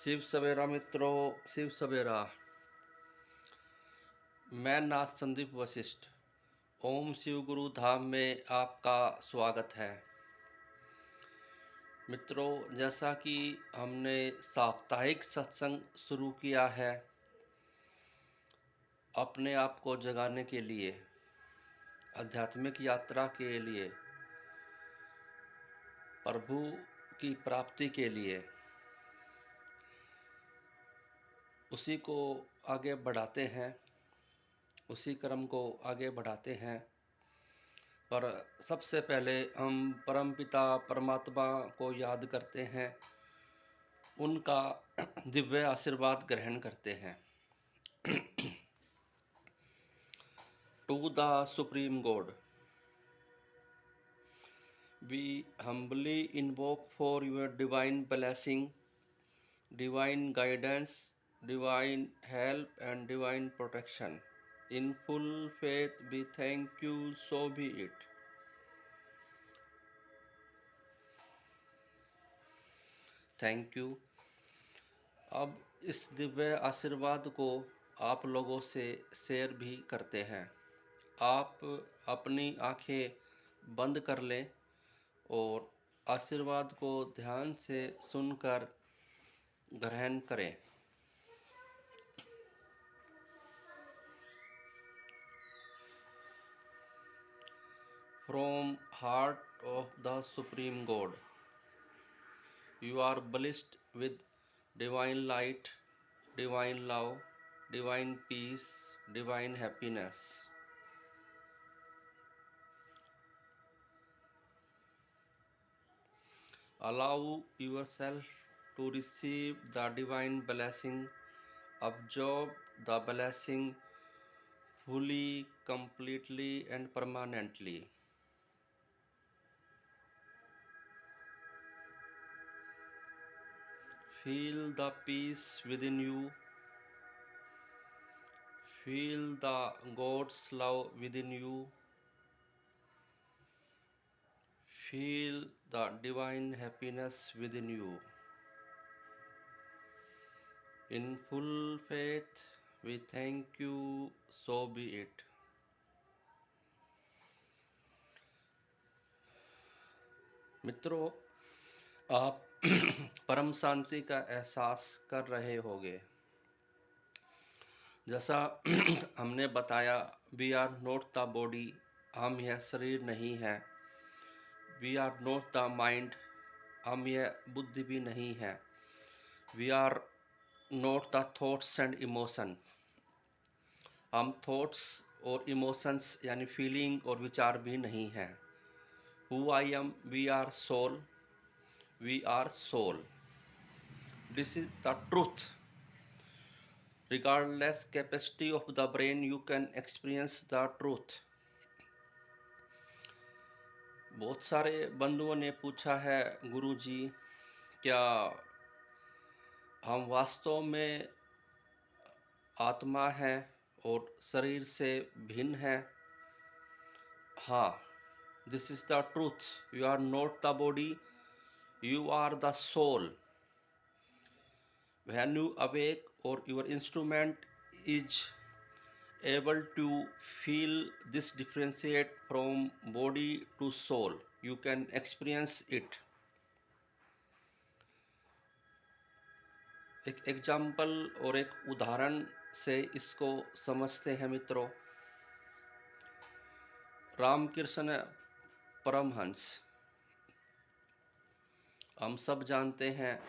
शिव सवेरा मित्रों, शिव सवेरा। मैं नाथ संदीप वशिष्ठ। ओम शिव गुरु धाम में आपका स्वागत है। मित्रों, जैसा कि हमने साप्ताहिक सत्संग शुरू किया है अपने आप को जगाने के लिए, आध्यात्मिक यात्रा के लिए, प्रभु की प्राप्ति के लिए, उसी को आगे बढ़ाते हैं, उसी क्रम को आगे बढ़ाते हैं। पर सबसे पहले हम परमपिता परमात्मा को याद करते हैं, उनका दिव्य आशीर्वाद ग्रहण करते हैं। To the supreme god, we humbly invoke for your divine blessing, divine guidance, divine help and divine protection. In full faith we thank you, so be it. Thank you. अब इस दिव्य आशीर्वाद को आप लोगों से शेयर भी करते हैं। आप अपनी आंखें बंद कर लें और आशीर्वाद को ध्यान से सुनकर ग्रहण करें। From heart of the Supreme God, you are blessed with divine light, divine love, divine peace, divine happiness. Allow yourself to receive the divine blessing. Absorb the blessing fully, completely and permanently. Feel the peace within you. Feel the God's love within you. Feel the divine happiness within you. In full faith, we thank you, so be it. मित्रों, आप परम शांति का एहसास कर रहे होंगे। जैसा हमने बताया, we are not the body, हम यह शरीर नहीं है। We are not the mind, हम यह बुद्धि भी नहीं है। We are not the thoughts and emotion, हम थॉट्स और इमोशंस यानी फीलिंग और विचार भी नहीं हैं। Who I am, we are soul, we are soul. This is the truth. Regardless capacity of the brain, you can experience the truth. बहुत सारे बंधुओं ने पूछा है, गुरुजी, क्या हम वास्तव में आत्मा है और शरीर से भिन्न है? हाँ, this is the truth. You are not the body, you are the soul. When you awake or your instrument is able to feel this differentiate from body to soul, you can experience it. एक example और एक उदाहरण से इसको समझते हैं मित्रों। रामकृष्ण परमहंस, हम सब जानते हैं,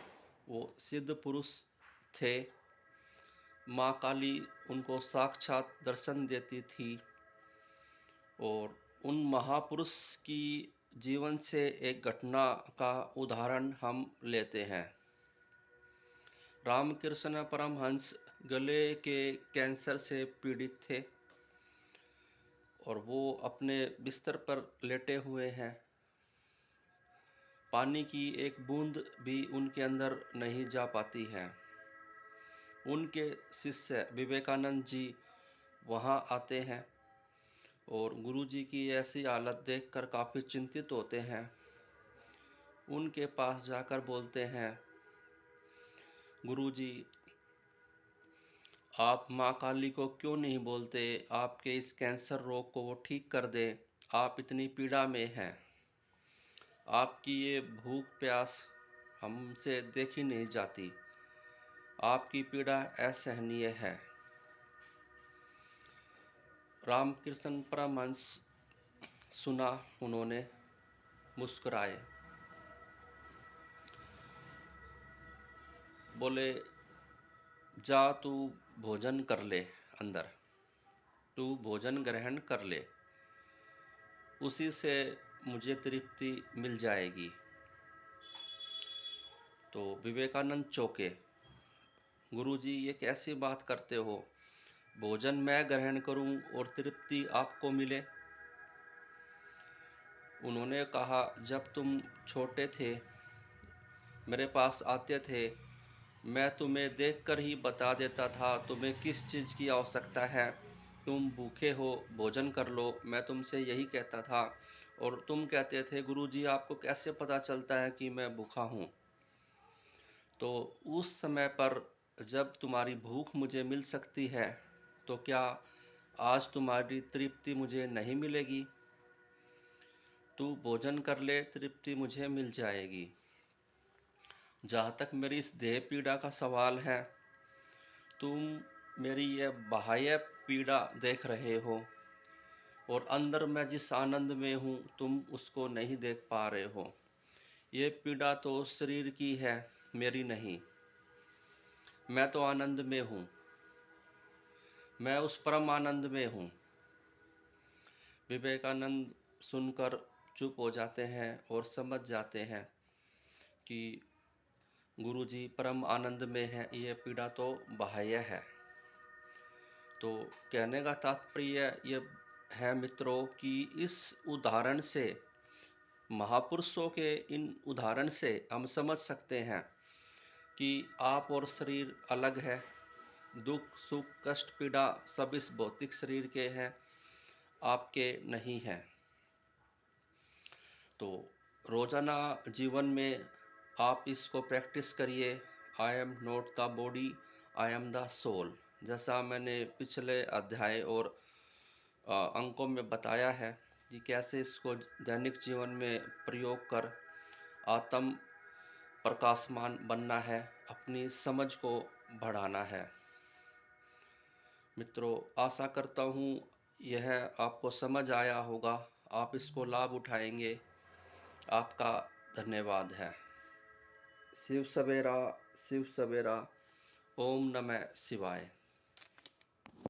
वो सिद्ध पुरुष थे। माँ काली उनको साक्षात दर्शन देती थी और उन महापुरुष की जीवन से एक घटना का उदाहरण हम लेते हैं। रामकृष्ण परमहंस गले के कैंसर से पीड़ित थे और वो अपने बिस्तर पर लेटे हुए हैं। पानी की एक बूंद भी उनके अंदर नहीं जा पाती है। उनके शिष्य विवेकानंद जी वहाँ आते हैं और गुरुजी की ऐसी हालत देखकर काफ़ी चिंतित होते हैं। उनके पास जाकर बोलते हैं, गुरुजी आप माँ काली को क्यों नहीं बोलते आपके इस कैंसर रोग को वो ठीक कर दें, आप इतनी पीड़ा में हैं, आपकी ये भूख प्यास हमसे देखी नहीं जाती, आपकी पीड़ा असहनीय है। रामकृष्ण परमहंस सुना, उन्होंने मुस्कुराए, बोले जा तू भोजन कर ले, अंदर तू भोजन ग्रहण कर ले, उसी से मुझे तृप्ति मिल जाएगी। तो विवेकानंद चौंके, गुरुजी ये कैसी बात करते हो, भोजन मैं ग्रहण करूं और तृप्ति आपको मिले। उन्होंने कहा, जब तुम छोटे थे मेरे पास आते थे, मैं तुम्हें देखकर ही बता देता था तुम्हें किस चीज़ की आवश्यकता है, तुम भूखे हो भोजन कर लो, मैं तुमसे यही कहता था और तुम कहते थे गुरुजी आपको कैसे पता चलता है कि मैं भूखा हूँ। तो उस समय पर जब तुम्हारी भूख मुझे मिल सकती है तो क्या आज तुम्हारी तृप्ति मुझे नहीं मिलेगी? तू भोजन कर ले, तृप्ति मुझे मिल जाएगी। जहाँ तक मेरी इस देह पीड़ा का सवाल है, तुम मेरी यह बाह्य पीड़ा देख रहे हो और अंदर मैं जिस आनंद में हूँ तुम उसको नहीं देख पा रहे हो। ये पीड़ा तो शरीर की है, मेरी नहीं। मैं तो आनंद में हूँ, मैं उस परम आनंद में हूँ। विवेकानंद सुनकर चुप हो जाते हैं और समझ जाते हैं कि गुरुजी परम आनंद में है, ये पीड़ा तो बाह्य है। तो कहने का तात्पर्य ये है मित्रों कि इस उदाहरण से, महापुरुषों के इन उदाहरण से हम समझ सकते हैं कि आप और शरीर अलग है। दुख सुख कष्ट पीड़ा सब इस भौतिक शरीर के हैं, आपके नहीं हैं। तो रोज़ाना जीवन में आप इसको प्रैक्टिस करिए, I am not the body, I am the soul. जैसा मैंने पिछले अध्याय और अंकों में बताया है कि कैसे इसको दैनिक जीवन में प्रयोग कर आत्म प्रकाशमान बनना है, अपनी समझ को बढ़ाना है। मित्रों, आशा करता हूँ यह आपको समझ आया होगा, आप इसको लाभ उठाएंगे। आपका धन्यवाद है। शिव सवेरा, शिव सवेरा। ओम नमः शिवाय।